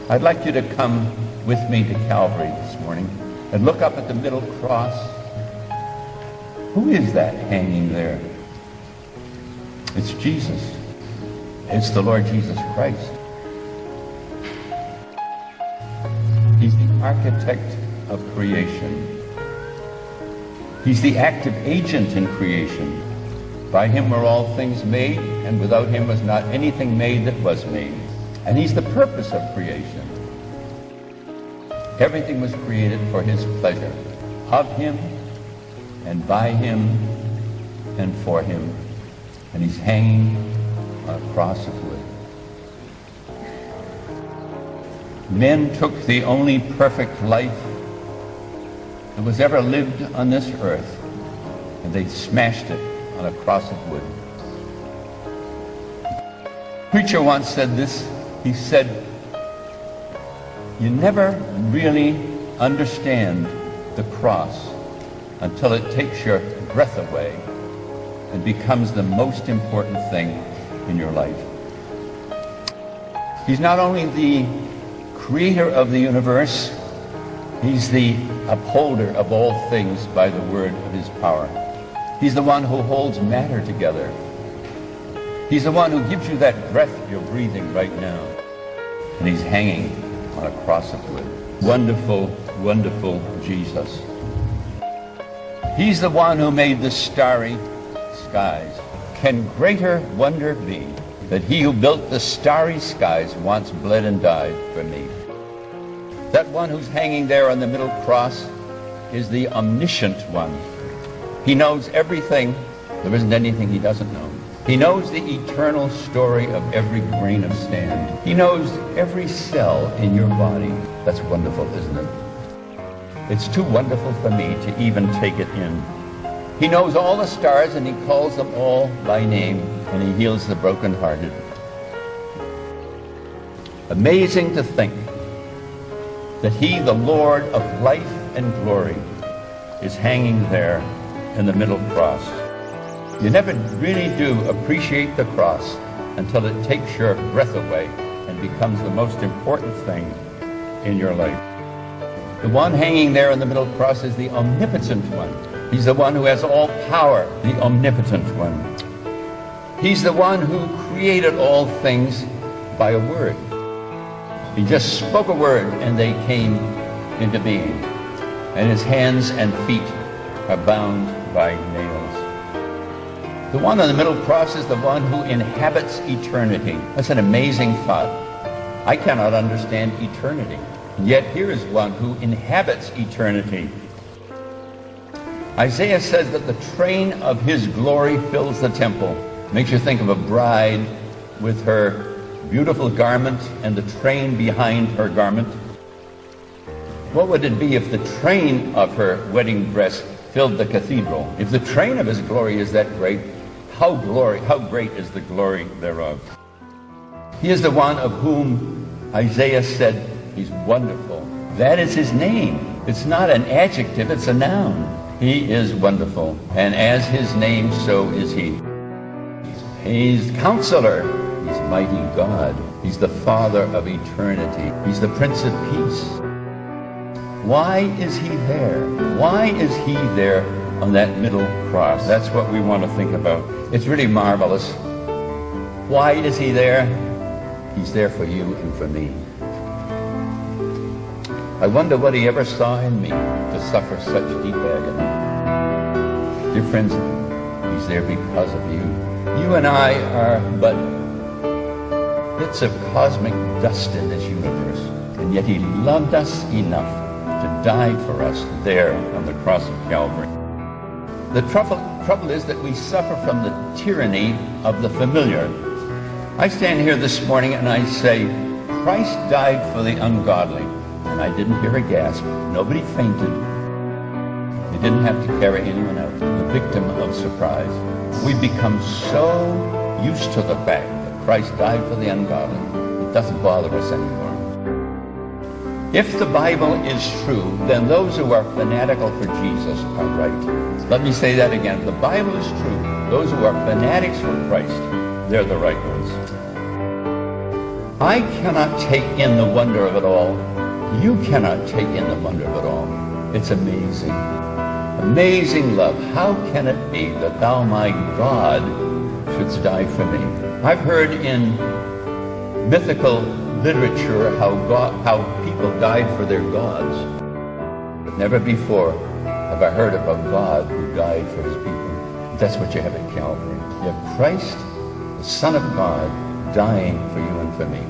I'd like you to come with me to Calvary this morning and look up at the middle cross. Who is that hanging there? It's Jesus. It's the Lord Jesus Christ. He's the architect of creation. He's the active agent in creation. By him were all things made, and without him was not anything made that was made. And he's the purpose of creation. Everything was created for his pleasure, of him, and by him, and for him. And he's hanging on a cross of wood. Men took the only perfect life that was ever lived on this earth, and they smashed it on a cross of wood. A preacher once said this. He said, you never really understand the cross until it takes your breath away and becomes the most important thing in your life. He's not only the creator of the universe, he's the upholder of all things by the word of his power. He's the one who holds matter together. He's the one who gives you that breath you're breathing right now. And he's hanging on a cross of wood. Wonderful, wonderful Jesus. He's the one who made the starry skies. Can greater wonder be that he who built the starry skies once bled and died for me? That one who's hanging there on the middle cross is the omniscient one. He knows everything. There isn't anything he doesn't know. He knows the eternal story of every grain of sand. He knows every cell in your body. That's wonderful, isn't it? It's too wonderful for me to even take it in. He knows all the stars and he calls them all by name, and he heals the brokenhearted. Amazing to think that he, the Lord of life and glory, is hanging there in the middle cross. You never really do appreciate the cross until it takes your breath away and becomes the most important thing in your life. The one hanging there in the middle cross is the omnipotent one. He's the one who has all power, the omnipotent one. He's the one who created all things by a word. He just spoke a word and they came into being. And his hands and feet are bound by nails. The one on the middle cross is the one who inhabits eternity. That's an amazing thought. I cannot understand eternity. Yet here is one who inhabits eternity. Isaiah says that the train of his glory fills the temple. Makes you think of a bride with her beautiful garment and the train behind her garment. What would it be if the train of her wedding dress filled the cathedral? If the train of his glory is that great, how great is the glory thereof? He is the one of whom Isaiah said he's wonderful. That is his name. It's not an adjective, it's a noun. He is wonderful, and as his name, so is he. He's Counselor. He's Mighty God. He's the Father of eternity. He's the Prince of Peace. Why is he there? Why is he there on that middle cross? That's what we want to think about. It's really marvelous. Why is he there? He's there for you and for me. I wonder what he ever saw in me to suffer such deep agony. Dear friends, he's there because of you. You and I are but bits of cosmic dust in this universe, and yet he loved us enough to die for us there on the cross of Calvary. The trouble is that we suffer from the tyranny of the familiar. I stand here this morning and I say, Christ died for the ungodly. And I didn't hear a gasp. Nobody fainted. They didn't have to carry anyone out. The victim of surprise. We've become so used to the fact that Christ died for the ungodly, it doesn't bother us anymore. If the Bible is true, then those who are fanatical for Jesus are right. Let me say that again. If the Bible is true, those who are fanatics for Christ, they're the right ones. I cannot take in the wonder of it all. You cannot take in the wonder of it all. It's amazing. Amazing love. How can it be that thou, my God, shouldst die for me? I've heard in mythical literature how people died for their gods. But never before have I heard of a God who died for his people. That's what you have at Calvary. You have Christ, the Son of God, dying for you and for me.